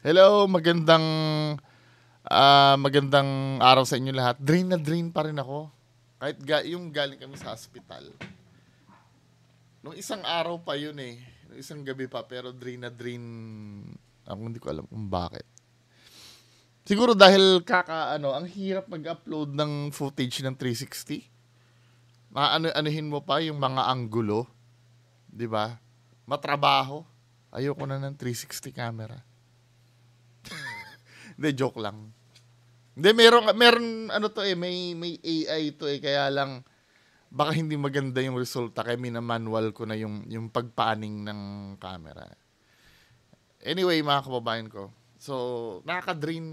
Hello, magandang araw sa inyo lahat. Drain na drain pa rin ako. Kahit yung galing kami sa hospital. Nung isang araw pa yun eh. Nung isang gabi pa, pero drain na drain. Ako hindi ko alam kung bakit. Siguro dahil ang hirap mag-upload ng footage ng 360. Anuhin mo pa yung mga anggulo. 'Di ba? Matrabaho. Ayoko na ng 360 camera. Hindi, joke lang. Hindi, meron ano to eh, may AI to eh, kaya lang baka hindi maganda yung resulta kaya minamanual ko na yung pagpaning ng camera. Anyway, mga kababayan ko. So, nakaka-drain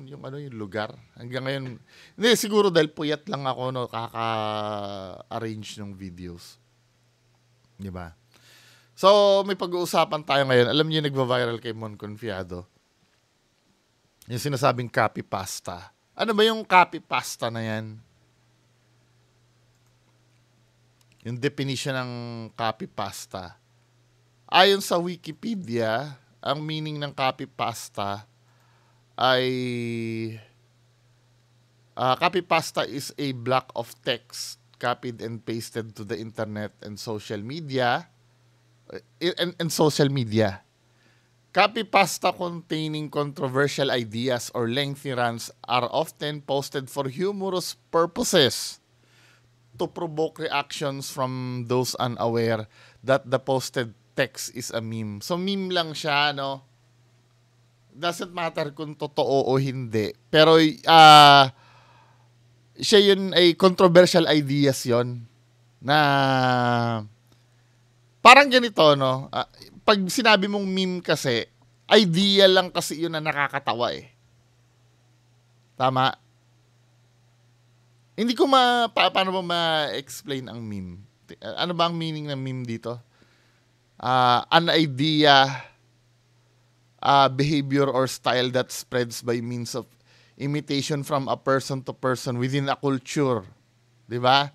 yung lugar. Hanggang ngayon, hindi, siguro dahil puyat lang ako, no, kaka-arrange ng videos. Di ba? So, may pag-uusapan tayo ngayon. Alam niyo, nagva-viral kay Mon Confiado. Yung sinasabing copy pasta. Ano ba yung copy pasta na yan? Yung definition ng copy pasta. Ayon sa Wikipedia, ang meaning ng copy pasta ay copy pasta is a block of text copied and pasted to the internet and social media. Copy pasta containing controversial ideas or lengthy rants are often posted for humorous purposes to provoke reactions from those unaware that the posted text is a meme. So meme lang siya, no? Doesn't matter kung totoo o hindi. Pero siya yun ay controversial ideas yon na parang ganito, no? Pag sinabi mong meme kasi, idea lang kasi yun na nakakatawa eh. Tama? Hindi ko paano ba ma-explain ang meme? Ano ba ang meaning ng meme dito? An idea, behavior or style that spreads by means of imitation from a person to person within a culture. Di ba?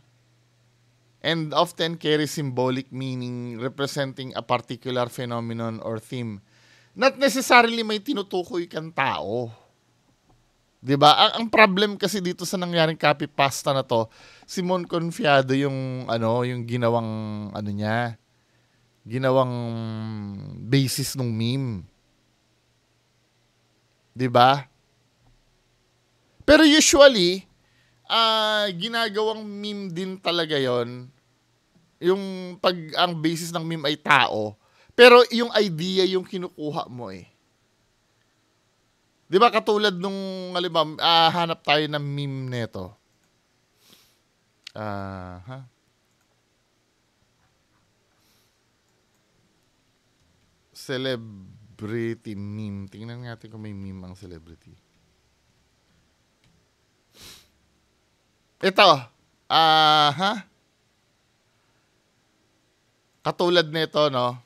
And often carry symbolic meaning representing a particular phenomenon or theme. Not necessarily may tinutukoy kang tao. 'Di ba? Ang problem kasi dito sa nangyaring copy pasta na to, si Mon Confiado yung ginawang ginawang basis ng meme. 'Di ba? Pero usually, ginagawang meme din talaga yon yung ang basis ng meme ay tao, pero yung idea yung kinukuha mo eh. Di ba katulad nung, halimbawa, hanap tayo ng meme neto. Celebrity meme. Tingnan natin kung may meme ang celebrity. Ito, katulad nito, no?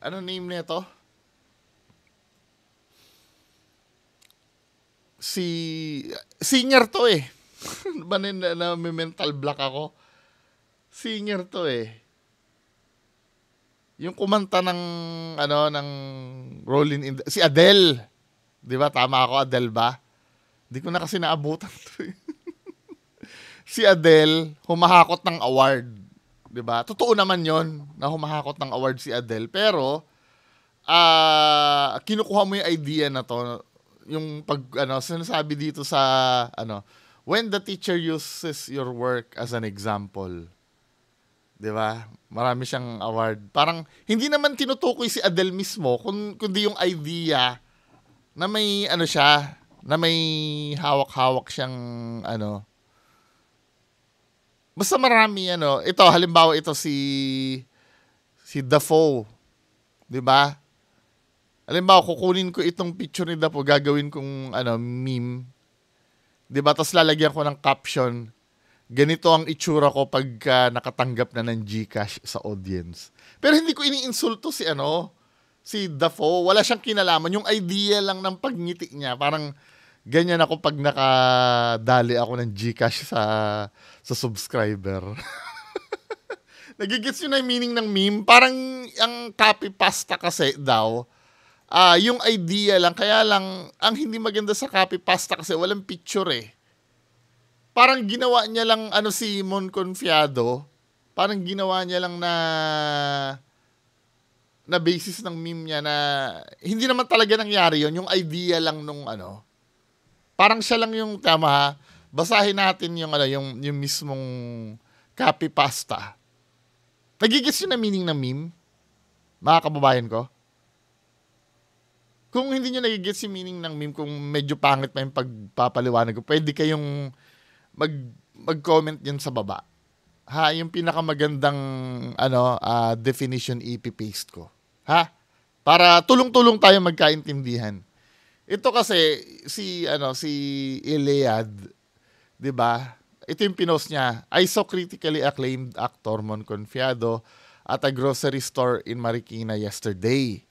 Ano name nito? Singer to eh. Banin na may mental block ako. Singer to eh. Yung kumanta ng Rolling in si Adele. 'Di ba? Tama ako, Adele ba? Di ko na kasi naabutan to eh. Si Adele, humahakot ng award. 'Di ba? Totoo naman 'yon na humahakot ng award si Adele. Pero, kinukuha mo yung idea na to. Yung sinasabi dito sa, when the teacher uses your work as an example. 'Di ba? Marami siyang award. Parang, hindi naman tinutukoy si Adele mismo, kundi yung idea na may na may hawak-hawak siyang basta marami ito halimbawa ito si Dafoe, 'di ba? Halimbawa kukunin ko itong picture ni Dafoe, gagawin kong meme. 'Di ba? Tapos lalagyan ko ng caption, ganito ang itsura ko pagka nakatanggap na ng GCash sa audience. Pero hindi ko iniinsulto si Dafoe, wala siyang kinalaman. Yung idea lang ng pagngiti niya, parang ganyan ako pag nakadali ako ng GCash sa subscriber. Nagigets yun na yung meaning ng meme. Parang ang copy pasta kasi daw, yung idea lang, kaya lang, ang hindi maganda sa copy pasta kasi walang picture eh. Parang ginawa niya lang, si Mon Confiado, parang ginawa niya lang na basis ng meme niya na hindi naman talaga nangyari yon, yung idea lang nung parang siya lang yung tama ha. Basahin natin yung mismong copy pasta. Nagigets yun na meaning ng meme, mga kababayan ko? Kung hindi nyo nagigets yung meaning ng meme, kung medyo pangit pa yung pagpapaliwanag ko, pwede kayong mag-comment yun sa baba. Ha, yung pinakamagandang definition ipi-paste ko. Ha? Para tulong-tulong tayo magkaintindihan. Ito kasi si Iliad, 'di ba? Ito yung pinost niya. I saw critically acclaimed actor Mon Confiado at a grocery store in Marikina yesterday.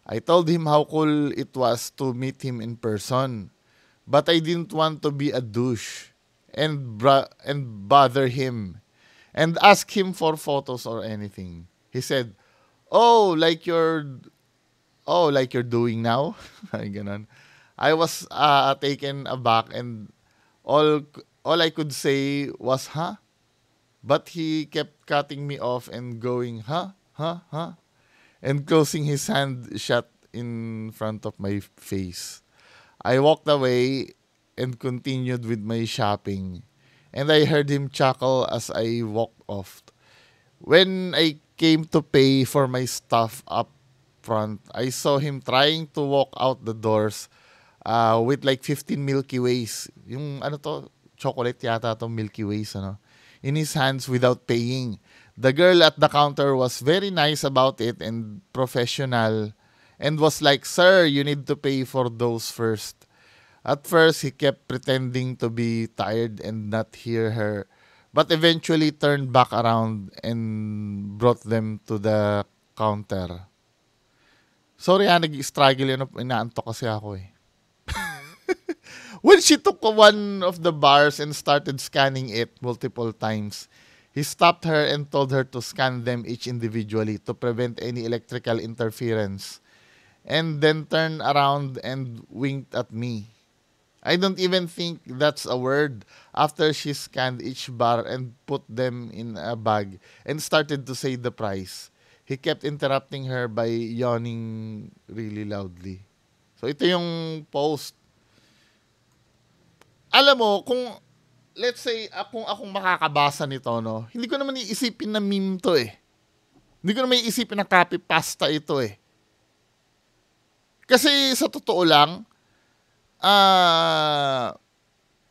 I told him how cool it was to meet him in person. But I didn't want to be a douche and bother him and ask him for photos or anything. He said, like you're doing now." Ay, ganun. I was taken aback and all I could say was, "Huh?" But he kept cutting me off and going, "Huh? Huh? Huh?" and closing his hand shut in front of my face. I walked away and continued with my shopping, and I heard him chuckle as I walked off. When I came to pay for my stuff up front, I saw him trying to walk out the doors with like 15 Milky Ways. Yung chocolate yata to Milky Ways, in his hands without paying. The girl at the counter was very nice about it and professional and was like, "Sir, you need to pay for those first." At first, he kept pretending to be tired and not hear her, but eventually turned back around and brought them to the counter. Sorry nag-struggle yun. Inaantok kasi ako eh. When she took one of the bars and started scanning it multiple times, he stopped her and told her to scan them each individually to prevent any electrical interference, and then turned around and winked at me. I don't even think that's a word. After she scanned each bar and put them in a bag and started to say the price, he kept interrupting her by yawning really loudly. So ito yung post. Alam mo, kung let's say akong makakabasa nito, hindi ko naman iisipin na meme to eh. Hindi ko naman iisipin na copy pasta ito eh. Kasi sa totoo lang,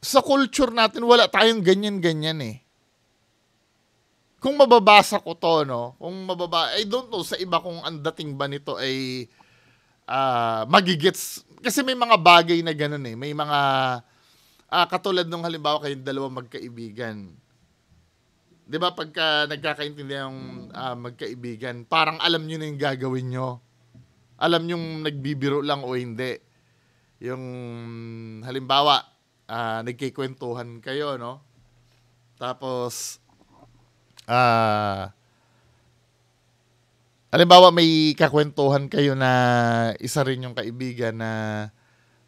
sa culture natin, wala tayong ganyan-ganyan eh. Kung mababasa ko to, I don't know sa iba kung ang dating ba nito ay magigets. Kasi may mga bagay na ganun eh. May mga, katulad nung halimbawa kayong dalawang magkaibigan. 'Di ba pagka nagkakaintindihan yung magkaibigan, parang alam niyo na yung gagawin niyo. Alam niyo nagbibiro lang o hindi. Yung halimbawa, nagkikwentuhan kayo, Tapos halimbawa may kakwentuhan kayo na isa rin yung kaibigan na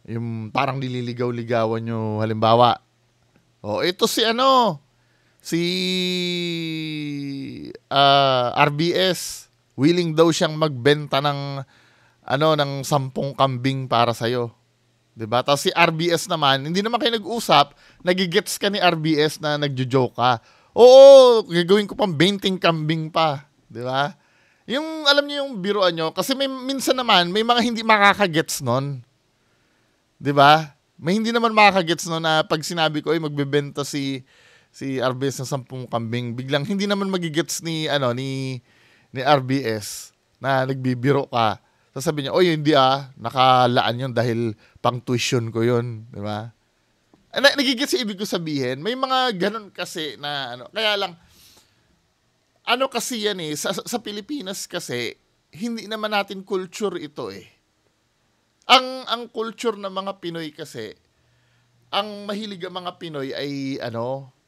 yung parang nililigaw-ligawan nyo, halimbawa, ito si RBS, willing daw siyang magbenta ng 10 kambing para sa'yo. 'Di ba? Tapos si RBS naman, hindi naman kayo nag-usap, nagigets ka ni RBS na nagjo-joke ka. Oo, gagawin ko pang 20 kambing pa. 'Di ba? Yung, alam niyo yung biruan nyo, kasi minsan naman, may mga hindi makakagets nun. 'Di ba? May hindi naman makakagets no na pag sinabi ko ay magbebenta si RBS ng 10 kambing, biglang hindi naman magigets ni RBS na nagbibiro ka. Sasabihin niya, hindi nakalaan yun dahil pang tuition ko yun, 'di ba? Nagigets ibig ko sabihin, may mga ganun kasi na kaya lang kasi yan eh, sa Pilipinas kasi hindi naman natin culture ito eh. Ang culture ng mga Pinoy kasi, ang mahilig ang mga Pinoy ay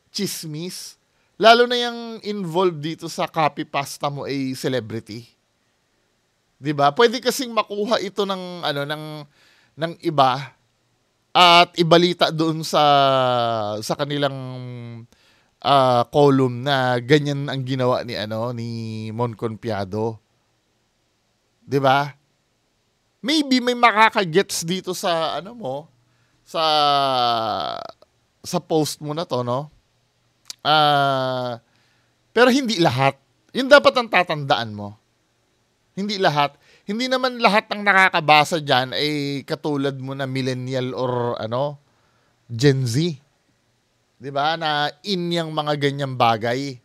chismis. Lalo na yung involved dito sa copy pasta mo ay celebrity. 'Di ba? Pwede kasing makuha ito ng ng iba at ibalita doon sa kanilang column na ganyan ang ginawa ni Mon Conpiado. 'Di ba? Maybe may makakagets dito sa sa sa post mo na to, no? Pero hindi lahat. Yun dapat ang tatandaan mo. Hindi lahat. Hindi naman lahat ng nakakabasa diyan ay katulad mo na millennial or Gen Z. 'Di ba? Na in yang mga ganyang bagay.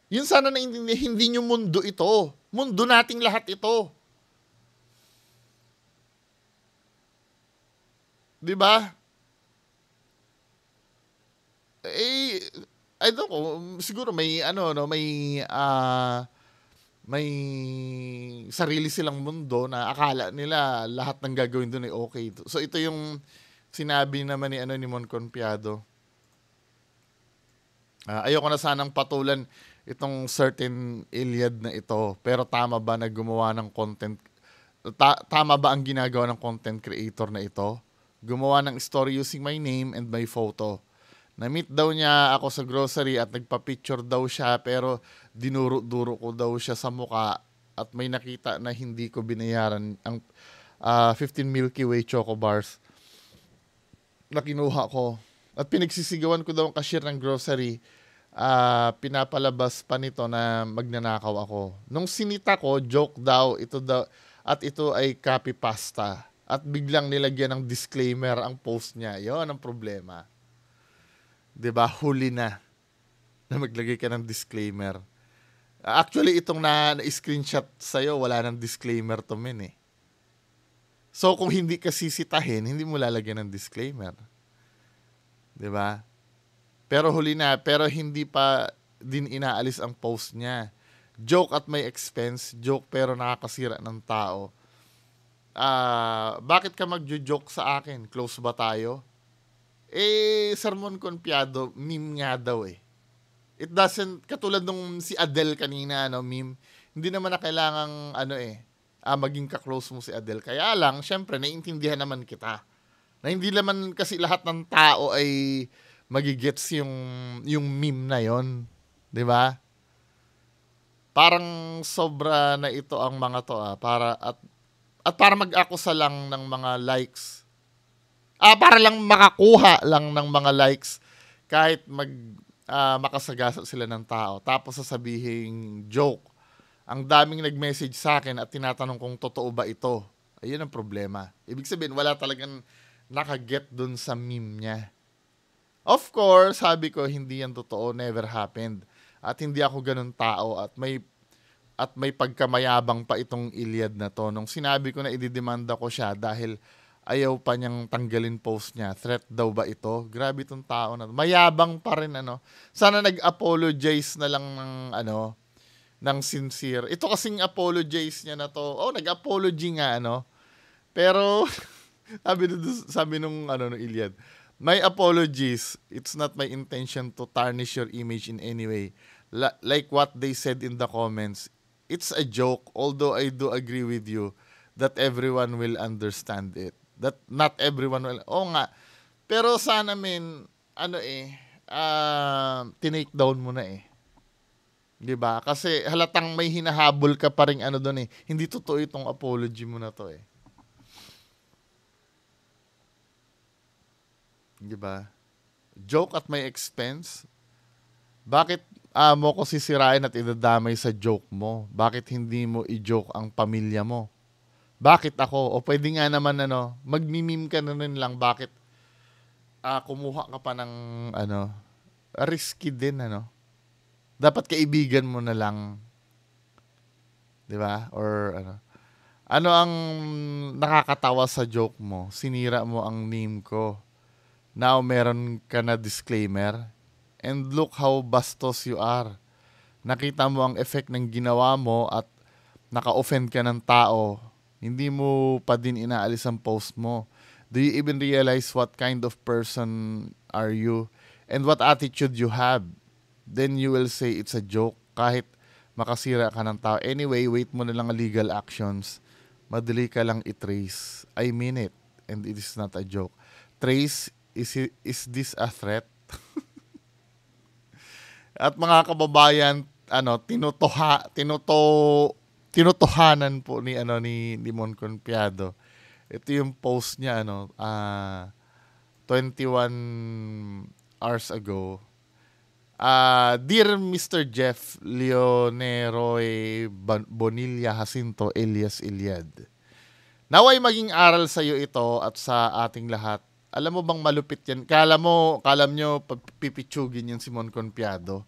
Yun sana naintindihan, hindi nyo mundo ito. Mundo nating lahat ito. 'Di ba? I don't know, siguro may may sarili silang mundo na akala nila lahat ng gagawin doon ay okay. So ito yung sinabi naman ni Mon Conpiado. Ayoko na sanang patulan itong certain Iliad na ito, pero tama ba na gumawa ng content tama ba ang ginagawa ng content creator na ito? Gumawa ng story using my name and my photo. Na-meet daw niya ako sa grocery at nagpa-picture daw siya pero dinuro-duro ko daw siya sa muka at may nakita na hindi ko binayaran ang 15 Milky Way Choco Bars na kinuha ko. At pinagsisigawan ko daw ang cashier ng grocery. Pinapalabas pa nito na magnanakaw ako. Nung sinita ko, joke daw, ito ay copy pasta. At biglang nilagyan ng disclaimer ang post niya. Yon ang problema. 'Di ba? Huli na maglagay ka ng disclaimer. Actually, itong na-screenshot sa'yo, wala nang disclaimer to eh. So, kung hindi ka sisitahin, hindi mo lalagyan ng disclaimer. 'Di ba? Pero huli na, pero hindi pa din inaalis ang post niya. Joke at my expense, joke pero nakakasira ng tao. Bakit ka magjo-joke sa akin? Close ba tayo? Sermon Conpiado, meme nga daw eh. It doesn't, katulad nung si Adele kanina, meme, hindi naman na kailangang, maging ka-close mo si Adele. Kaya lang, syempre, naiintindihan naman kita. Na hindi naman kasi lahat ng tao ay magigets yung meme na yon, 'di ba? Parang sobra na ito ang mga to para mag-akusa lang ng mga likes. Para lang makakuha lang ng mga likes kahit makasagasa sila ng tao. Tapos sasabihin joke. Ang daming nag-message sa akin at tinatanong kung totoo ba ito. Ayun ang problema. Ibig sabihin, wala talagang nakaget dun sa meme niya. Of course, sabi ko, hindi yan totoo. Never happened. At hindi ako ganun tao. At may pagkamayabang pa itong Iliad na to. Nung sinabi ko na ididemanda ko siya dahil ayaw pa niyang tanggalin post niya. Threat daw ba ito? Grabe itong tao na to. Mayabang pa rin Sana nag-apologize na lang ng sincere. Ito kasing apologize niya na to. Nag-apology nga Pero sabi nung Iliad, my apologies. It's not my intention to tarnish your image in any way. Like what they said in the comments, it's a joke. Although I do agree with you that everyone will understand it. That not everyone will. Nga. Pero sana tinake down mo na 'Di ba? Kasi halatang may hinahabol ka pa ring doon Hindi totoo itong apology mo na to 'Di ba? Joke at my expense. Bakit mo ko sisirain at idadamay sa joke mo? Bakit hindi mo i-joke ang pamilya mo? Bakit ako? O pwede nga naman magmimim ka na rin lang. Bakit kumuha ka pa ng risky din Dapat kaibigan mo na lang. 'Di ba? Or ano ang nakakatawa sa joke mo? Sinira mo ang name ko. Now meron ka na disclaimer. And look how bastos you are. Nakita mo ang effect ng ginawa mo at naka-offend ka ng tao. Hindi mo pa din inaalis ang post mo. Do you even realize what kind of person are you? And what attitude you have? then you will say it's a joke kahit makasira ka ng tao. Anyway, wait mo na lang ang legal actions. Madali ka lang i-trace. I mean it. And it is not a joke. Trace, is this a threat? At mga kababayan, tinutohanan po ni Mon Confiado. Ito yung post niya 21 hours ago. Dear Mr. Jeff Leoneroy Bonilla Jacinto Elias Iliad, naway maging aral sa iyo ito at sa ating lahat. Alam mo bang malupit yan? Kalam nyo pipitsugin yung Mon Confiado.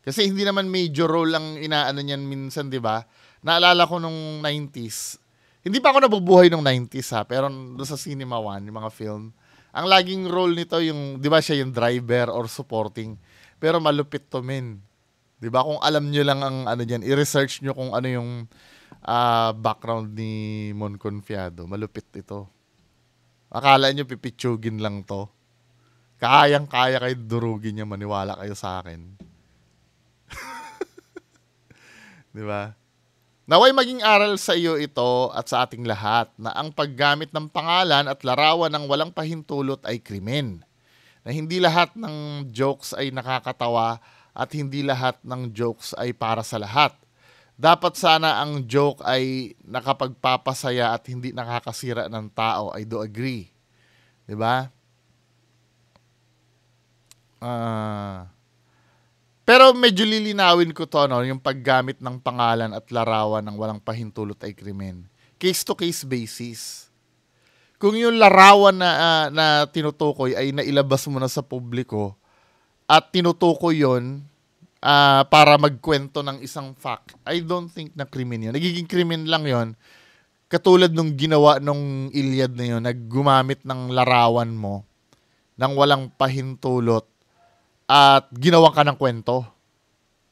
Kasi hindi naman major role ang inaano niyan minsan, di ba? Naalala ko nung 90s. Hindi pa ako nabubuhay nung 90s pero doon sa Cinema One, yung mga film, ang laging role nito yung, di ba siya yung driver or supporting. Pero malupit to, men. Di ba? Kung alam nyo lang ang diyan, i-research nyo kung ano yung background ni Mon Confiado. Malupit ito. Akala nyo pipitsugin lang to. Kayang-kaya kayo durugin niya, maniwala kayo sa akin. Di ba? Naway maging aral sa iyo ito at sa ating lahat na ang paggamit ng pangalan at larawan ng walang pahintulot ay krimen. Na hindi lahat ng jokes ay nakakatawa at hindi lahat ng jokes ay para sa lahat. Dapat sana ang joke ay nakapagpapasaya at hindi nakakasira ng tao. I do agree. Diba? Pero medyo lilinawin ko to, yung paggamit ng pangalan at larawan ng walang pahintulot ay krimen. Case-to-case basis. Kung yung larawan na tinutukoy ay nailabas mo na sa publiko at tinutukoy yon para magkwento ng isang fact, I don't think na krimen yun. Nagiging krimen lang yon. Katulad nung ginawa nung Iliad na yun, naggumamit ng larawan mo ng walang pahintulot at ginawa ka ng kwento.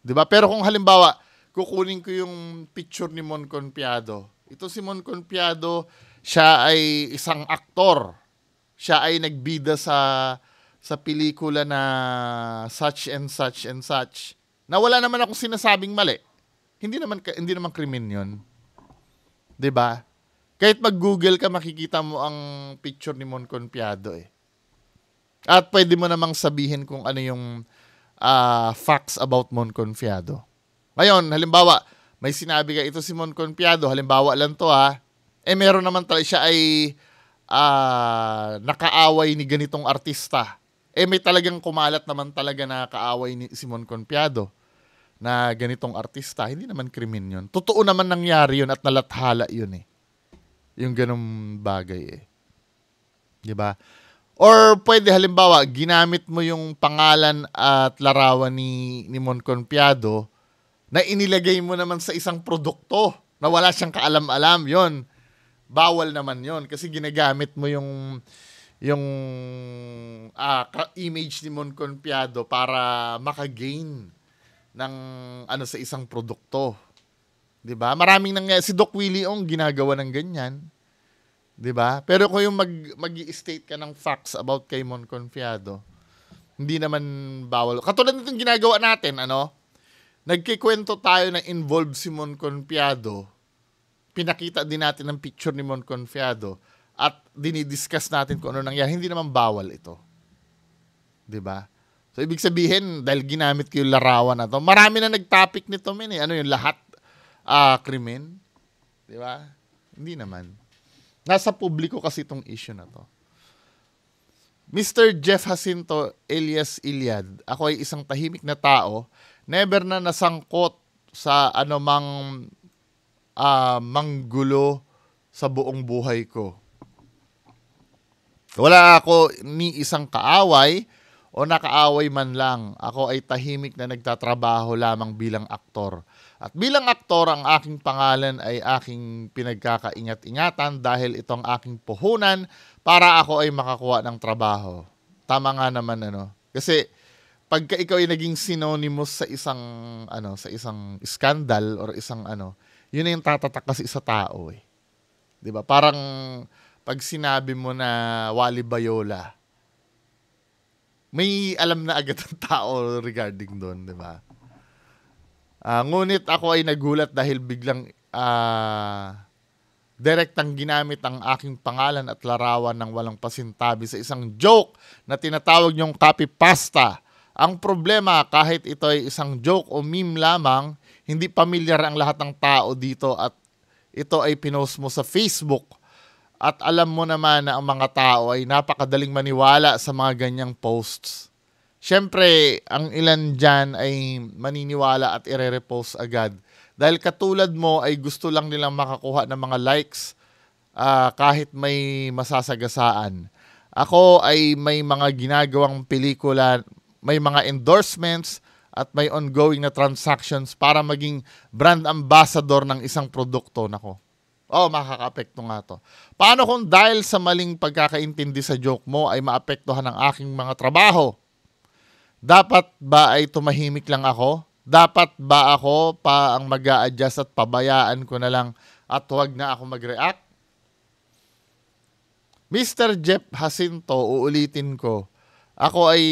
'Di ba? Pero kung halimbawa, kukunin ko yung picture ni Mon Confiado. Ito si Mon Confiado, siya ay isang aktor. Siya ay nagbida sa pelikula na such and such and such. Na wala naman akong sinasabing mali. Hindi naman krimen 'yon. 'Di ba? Kahit mag-Google ka, makikita mo ang picture ni Mon Confiado eh. At pwede mo namang sabihin kung ano yung facts about Mon Confiado. Ngayon, halimbawa, may sinabi ka, ito si Mon Confiado, halimbawa lang to meron naman siya ay nakaaway ni ganitong artista. May talagang kumalat naman talaga na kaaway ni si Mon Confiado na ganitong artista. Hindi naman krimen yun. Totoo naman nangyari yun at nalathala yun eh. Yung ganong bagay eh. Diba? Or pwede halimbawa, ginamit mo yung pangalan at larawan ni Mon Confiado na inilagay mo naman sa isang produkto na wala siyang kaalam-alam. Yon, bawal naman yon kasi ginagamit mo yung image ni Mon Confiado para makagain ng sa isang produkto. 'Di ba? Maraming si Doc Willie Ong ginagawa ng ganyan. 'Di ba? Pero kung yung mag-i-state ka ng facts about kay Mon Confiado, hindi naman bawal. Katulad nitong ginagawa natin, nagkikwento tayo na involved si Mon Confiado. Pinakita din natin ang picture ni Mon Confiado at dinidiscuss natin kung ano nangyari. Hindi naman bawal ito. 'Di ba? So ibig sabihin, dahil ginamit ko yung larawan na to, marami na nag-topic nito, men. Ano yung lahat krimen? 'Di ba? Hindi naman. Nasa publiko kasi itong issue na to. Mr. Jeff Jacinto Elias Iliad, ako ay isang tahimik na tao, never na nasangkot sa anumang manggulo sa buong buhay ko. Wala ako ni isang kaaway o nakaaway man lang. Ako ay tahimik na nagtatrabaho lamang bilang aktor. At bilang aktor, ang aking pangalan ay aking pinagkakaingat-ingatan dahil ito ang aking puhunan para ako ay makakuha ng trabaho. Tama nga naman, Kasi pagka ikaw ay naging synonymous sa isang scandal or isang yun na yung tatatak kasi sa tao eh. 'Di ba? Parang pag sinabi mo na Wally Bayola, may alam na agad ang tao regarding doon, di ba? Ngunit ako ay nagulat dahil biglang direktang ginamit ang aking pangalan at larawan ng walang pasintabi sa isang joke na tinatawag niyong copy pasta. Ang problema, kahit ito ay isang joke o meme lamang, hindi pamilyar ang lahat ng tao dito at ito ay pinost mo sa Facebook. At alam mo naman na ang mga tao ay napakadaling maniwala sa mga ganyang posts. Siyempre, ang ilan dyan ay maniniwala at ire-repost agad. Dahil katulad mo ay gusto lang nilang makakuha ng mga likes kahit may masasagasaan. Ako ay may mga ginagawang pelikula, may mga endorsements at may ongoing na transactions para maging brand ambassador ng isang produkto. Nako. Makaka-apekto nga to. Paano kung dahil sa maling pagkakaintindi sa joke mo ay maapektuhan ang aking mga trabaho? Dapat ba ay tumahimik lang ako? Dapat ba ako pa ang mag-a-adjust at pabayaan ko na lang at huwag na ako mag-react? Mr. Jeff Jacinto, uulitin ko. Ako ay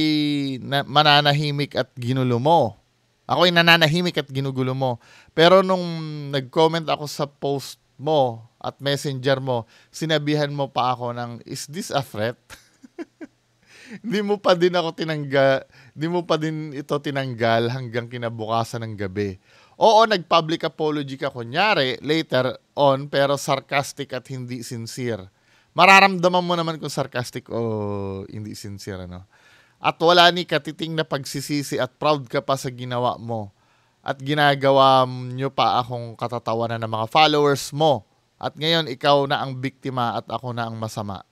mananahimik at ginulo mo. Ako ay nananahimik at ginugulo mo. Pero nung nag-comment ako sa post mo at messenger mo, sinabihan mo pa ako ng, is this a threat? Hindi mo pa din ito tinanggal hanggang kinabukasan ng gabi. Oo, nag-public apology ka kunyari later on pero sarcastic at hindi sincere. Mararamdaman mo naman kung sarcastic o hindi sincere, ano? At wala ni katiting na pagsisisi at proud ka pa sa ginawa mo. At ginagawa nyo pa akong katatawanan ng mga followers mo. At ngayon, ikaw na ang biktima at ako na ang masama.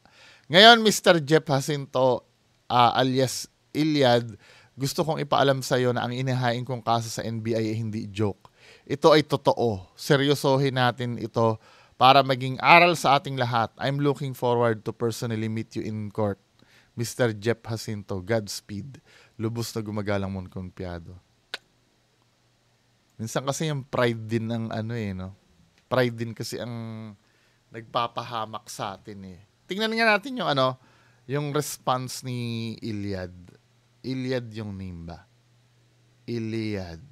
Ngayon, Mr. Jeff Jacinto, alias Iliad, gusto kong ipaalam sa iyo na ang inihain kong kaso sa NBI ay hindi joke. Ito ay totoo. Seryosohin natin ito para maging aral sa ating lahat. I'm looking forward to personally meet you in court. Mr. Jeff Jacinto, Godspeed. Lubos na gumagalang mong konpiyado. Minsan kasi yung pride din ng no? Pride din kasi ang nagpapahamak sa atin eh. Tingnan nga natin yung yung response ni Iliad. Iliad yung name ba? Iliad.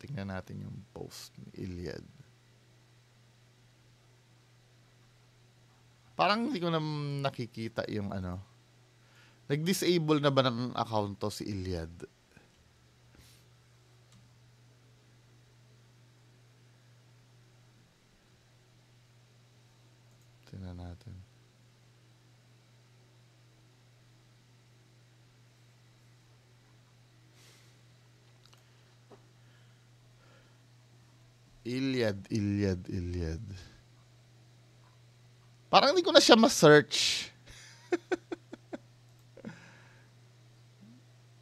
Tingnan natin yung post ni Iliad. Parang hindi ko na nakikita yung Nag-disable na ba ng account to si Iliad? Tingnan natin. Iliad. Parang hindi ko na siya ma-search.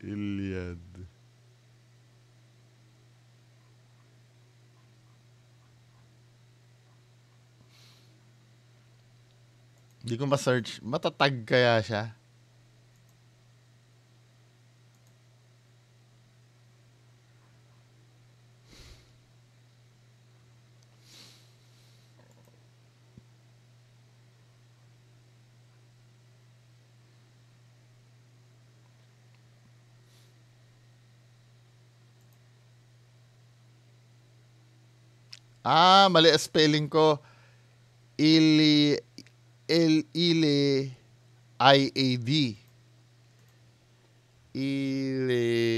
Iliad. Hindi ko ma-search. Matatag kaya siya? Mali spelling ko. Iliad. Iliad.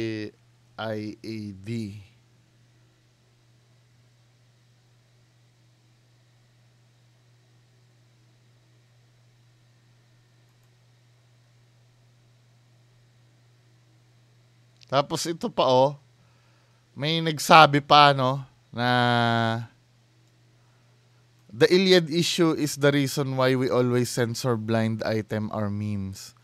Tapos ito pa may nagsabi pa na the Iliad issue is the reason why we always censor blind item or memes.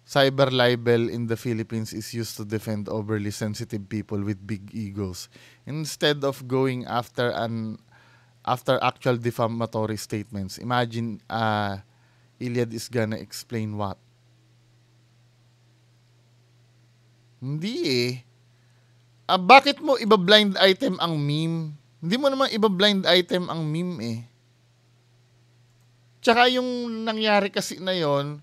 Cyber libel in the Philippines is used to defend overly sensitive people with big egos instead of going after actual defamatory statements. Imagine Iliad is gonna explain what? Hindi eh. Bakit mo iba-blind item ang meme? Hindi mo naman iba-blind item ang meme eh. Tsaka yung nangyari kasi na yon,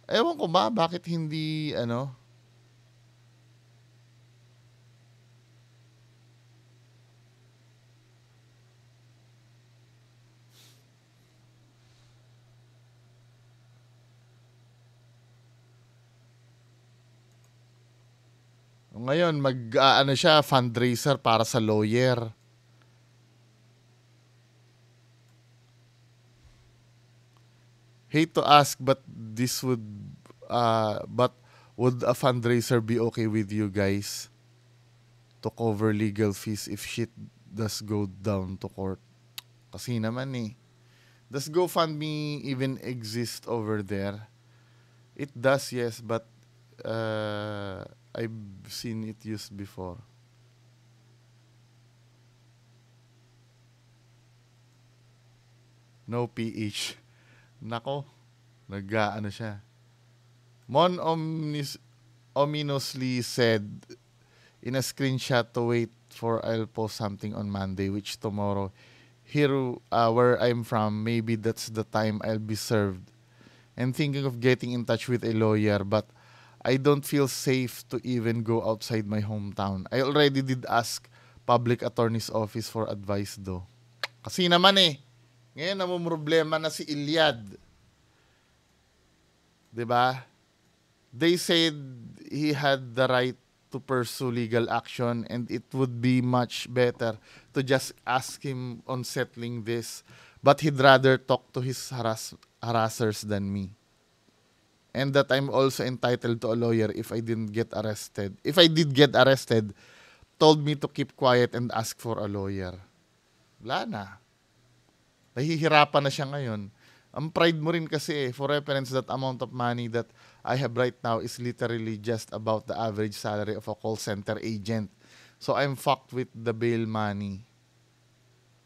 ewan ko ba, bakit hindi, ano, ngayon, ano siya, fundraiser para sa lawyer. Hate to ask, but but would a fundraiser be okay with you guys to cover legal fees if shit does go down to court? Kasi naman eh. Does GoFundMe even exist over there? It does, yes, but I've seen it used before. No PH. Nako, ano siya. Mon ominously said in a screenshot to wait for I'll post something on Monday, which tomorrow. Here, where I'm from, maybe that's the time I'll be served. And thinking of getting in touch with a lawyer, but I don't feel safe to even go outside my hometown. I already did ask public attorney's office for advice though. Kasi naman eh, ngayon namumroblema na si Iliad. 'Di ba? They said he had the right to pursue legal action and it would be much better to just ask him on settling this. But he'd rather talk to his harassers than me. And that I'm also entitled to a lawyer if I didn't get arrested. If I did get arrested, told me to keep quiet and ask for a lawyer. Wala na. Nahihirapan na siya ngayon. Ang pride mo rin kasi for reference, that amount of money that I have right now is literally just about the average salary of a call center agent. So I'm fucked with the bail money.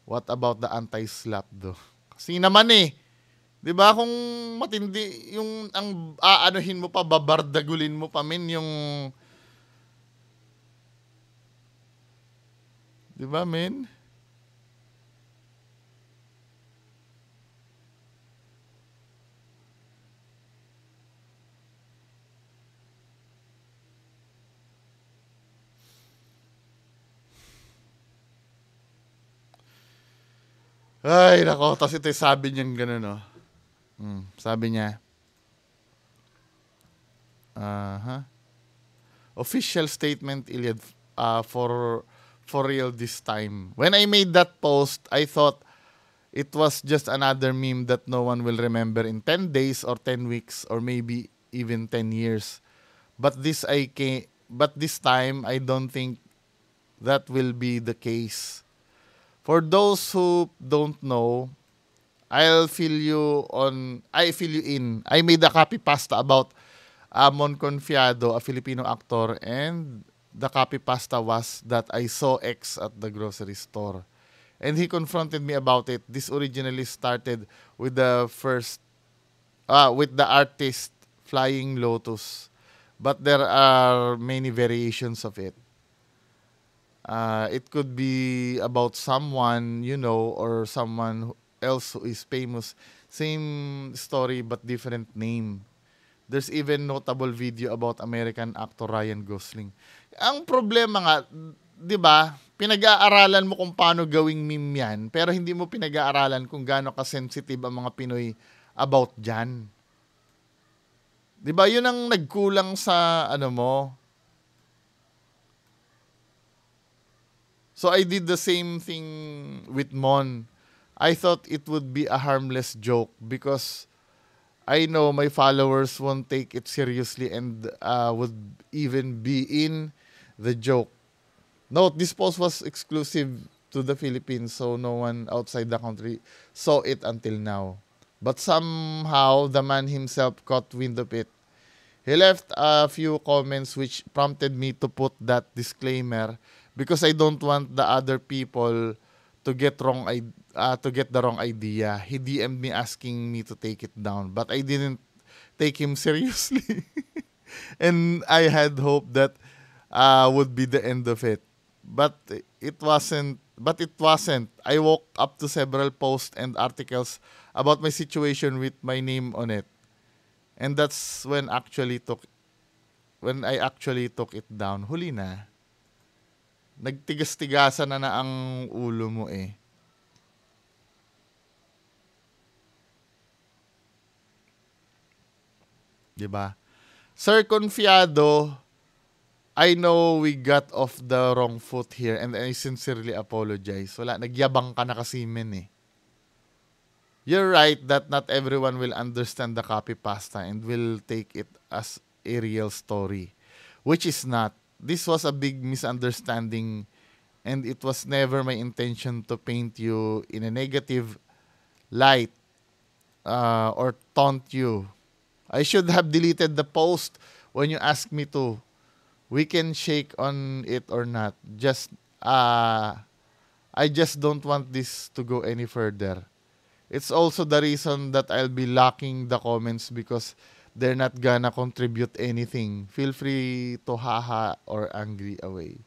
What about the anti-slap though? Kasi naman eh, 'di ba kung matindi yung ang aanuhin mo pa, babardagulin mo pa yung 'di ba men? Ay, nako. Tapos ito sabi niya gano'n, no? Sabi niya, uh official statement, Iliad, for real this time. When I made that post, I thought it was just another meme that no one will remember in 10 days or 10 weeks or maybe even 10 years. But this time, I don't think that will be the case. For those who don't know, I fill you in. I made a copy pasta about Mon Confiado, a Filipino actor, and the copy pasta was that I saw X at the grocery store. And he confronted me about it. This originally started with with the artist Flying Lotus, but there are many variations of it. It could be about someone you know or someone else who is famous. Same story but different name. There's even notable video about American actor Ryan Gosling. Ang problema nga, 'di ba? Pinag-aaralan mo kung paano gawing meme 'yan, pero hindi mo pinag-aaralan kung gaano ka-sensitive ang mga Pinoy about diyan. 'Di ba? 'Yun ang nagkulang sa ano mo. So I did the same thing with Mon. I thought it would be a harmless joke because I know my followers won't take it seriously and would even be in the joke. Note, this post was exclusive to the Philippines, so no one outside the country saw it until now. But somehow, the man himself caught wind of it. He left a few comments which prompted me to put that disclaimer because I don't want the other people to get the wrong idea. He DM'd me asking me to take it down, but I didn't take him seriously. And I had hoped that would be the end of it. But it wasn't. I woke up to several posts and articles about my situation with my name on it. And that's when I actually took it down. Huli na. Nagtigas-tigasan na ang ulo mo eh. 'Di ba? Sir Confiado, I know we got off the wrong foot here and I sincerely apologize. Wala, nagyabang ka na kasi men eh. You're right that not everyone will understand the copypasta and will take it as a real story, which is not. This was a big misunderstanding and it was never my intention to paint you in a negative light or taunt you. I should have deleted the post when you asked me to. We can shake on it or not. I just don't want this to go any further. It's also the reason that I'll be locking the comments because they're not gonna contribute anything. Feel free to haha or angry away.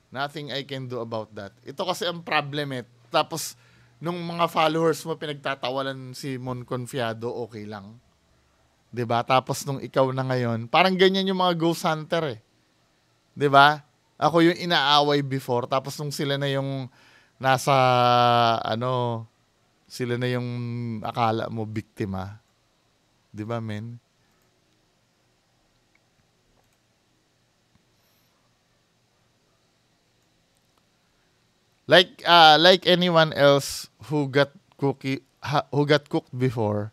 Nothing I can do about that. Ito kasi ang problem eh. Tapos, nung mga followers mo pinagtatawalan si Mon Confiado, okay lang. 'Di ba? Tapos nung ikaw na ngayon, parang ganyan yung mga ghost hunter eh. 'Di ba? Ako yung inaaway before, tapos nung sila na yung nasa sila na yung akala mo biktima. 'Di ba, men? Like anyone else who got cooked before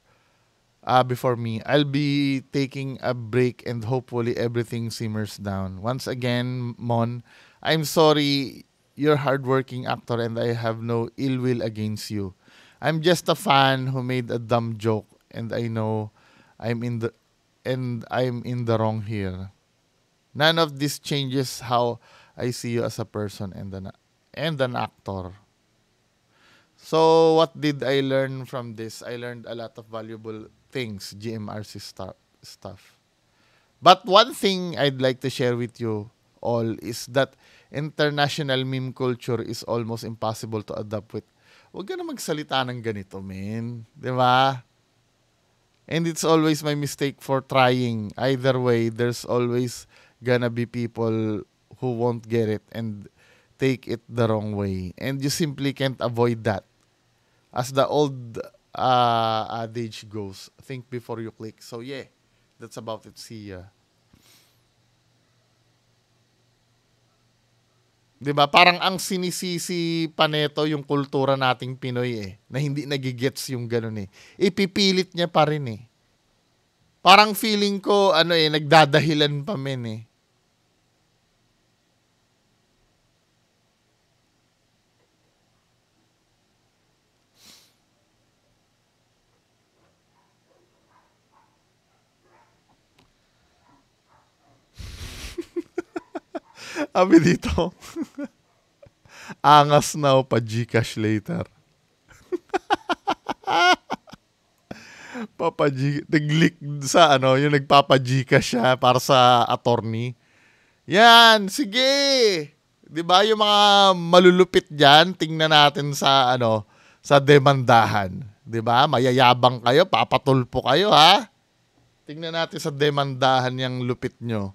me, I'll be taking a break and hopefully everything simmers down. Once again, Mon, I'm sorry. You're a hardworking actor and I have no ill will against you. I'm just a fan who made a dumb joke and I know I'm in the I'm in the wrong here. None of this changes how I see you as a person and an actor. So what did I learn from this? I learned a lot of valuable things, GMRC stuff. But one thing I'd like to share with you all is that international meme culture is almost impossible to adapt with. Huwag ka na magsalita ng ganito, men. Di ba? And it's always my mistake for trying. Either way, there's always gonna be people who won't get it and take it the wrong way. And you simply can't avoid that. As the old adage goes, think before you click. So yeah, that's about it. See ya. 'Di ba? Parang ang sinisisi pa neto yung kultura nating Pinoy eh, na hindi nagigets yung ganun eh. Ipipilit niya pa rin eh. Parang feeling ko nagdadahilan pa men eh. Abi dito. Angas na pa Gcash later. Nag-leak sa yung nagpapa-Gcash siya para sa attorney. Yan, sige. 'Di ba yung mga malulupit diyan, tingnan natin sa sa demandahan, 'di ba? Mayayabang kayo, papatulpo kayo ha. Tingnan natin sa demandahan yung lupit nyo.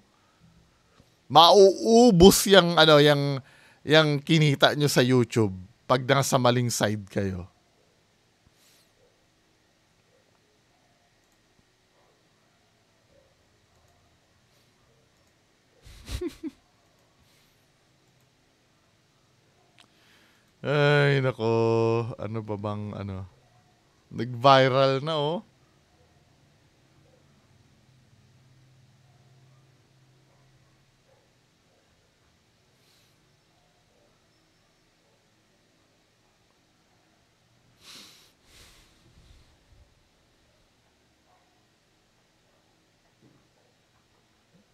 Mauubos yung kinita nyo sa YouTube pag nasa maling side kayo. Ay, nako. Ano ba bang nag-viral na oh.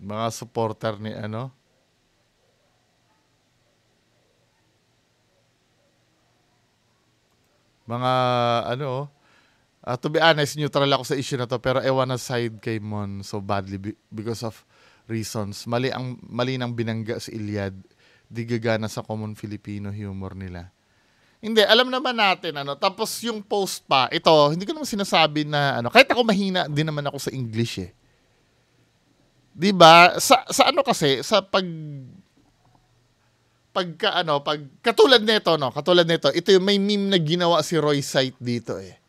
Mga supporter ni mga to be honest, neutral ako sa issue na to pero ewan na side kay Mon so badly because of reasons. Mali nang binangga si Iliad. Di gagana sa common Filipino humor nila. Hindi, alam naman natin, ano. Tapos yung post pa, ito, hindi ko naman sinasabi na, ano, kahit ako mahina din naman ako sa English eh. 'Di ba? Sa ano kasi, sa pag katulad nito, no, katulad nito, ito yung may meme na ginawa si Roy Sight dito eh.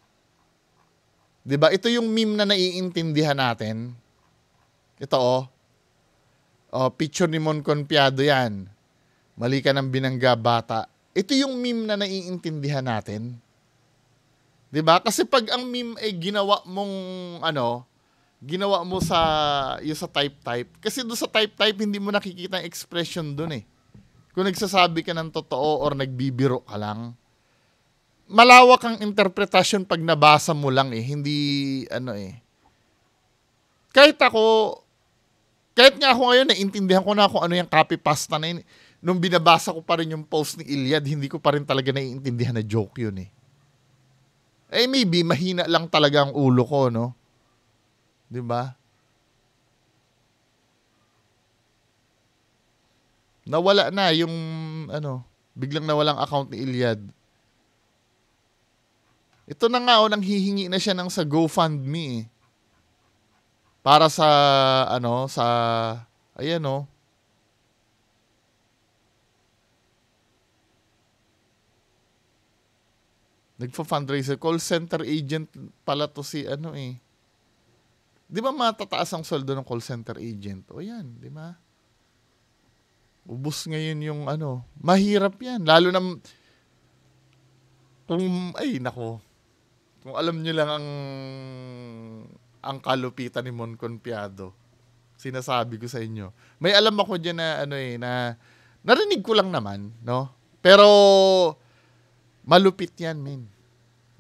'Di ba? Ito yung meme na naiintindihan natin. Ito oh. Oh, picture ni Mon Conpiado yan. Mali ka ng binangga bata. Ito yung meme na naiintindihan natin. 'Di ba? Kasi pag ang meme ay ginawa mong ano, ginawa mo sa yung sa type kasi doon sa type hindi mo nakikita ang expression doon eh. Kung nagsasabi ka ng totoo or nagbibiro ka lang. Malawak ang interpretasyon pag nabasa mo lang eh, hindi ano eh. Kahit nga ako ngayon naiintindihan ko na kung ano yung copy pasta na yun. Nung binabasa ko pa rin yung post ni Iliad, hindi ko pa rin talaga naiintindihan na joke yun eh. Eh maybe mahina lang talaga ang ulo ko, no? 'Di ba? Nawala na yung ano, biglang nawalang account ni Iliad. Ito na nga nang hihingi na siya ng sa GoFundMe eh. Para sa ano, sa ayan oh. Nagfa-fundraiser, call center agent pala to si ano eh. 'Di ba matataas ang sweldo ng call center agent? O yan, 'di ba? Ubus ngayon yung ano, mahirap 'yan lalo na kung ay nako. Kung alam niyo lang ang kalupitan ni Mon Conpiado. Sinasabi ko sa inyo. May alam ako diyan na ano eh na narinig ko lang naman, no? Pero malupit 'yan, men.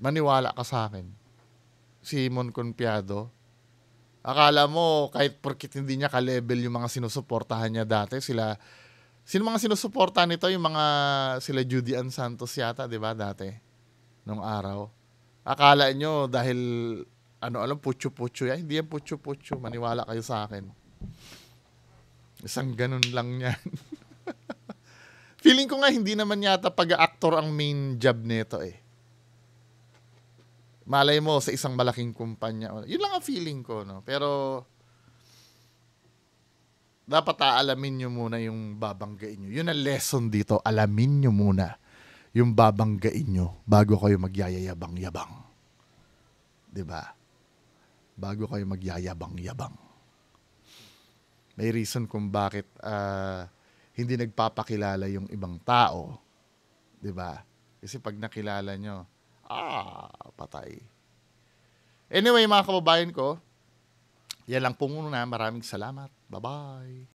Maniwala ka sa akin. Si Mon Conpiado. Akala mo kahit porkit hindi niya ka-level yung mga sinusuportahan niya dati, sino mga sinusuportahan nito, yung mga sila Judy Ann Santos yata, 'di ba, dati nung araw. Akala nyo dahil ano putyo-putyo yan, hindi yan putyo-putyo, maniwala kayo sa akin. Isang ganun lang yan. Feeling ko nga hindi naman yata pag-actor ang main job nito eh. Malay mo sa isang malaking kumpanya. Yun lang ang feeling ko, no? Pero dapat aalamin nyo muna yung babanggain nyo. Yun ang lesson dito. Alamin nyo muna yung babanggain nyo bago kayo magyayabang-yabang. 'Di ba? Bago kayo magyayabang-yabang. May reason kung bakit hindi nagpapakilala yung ibang tao. 'Di ba? Kasi pag nakilala nyo, patay. Anyway, mga kababayan ko, yan lang po muna. Maraming salamat. Bye-bye.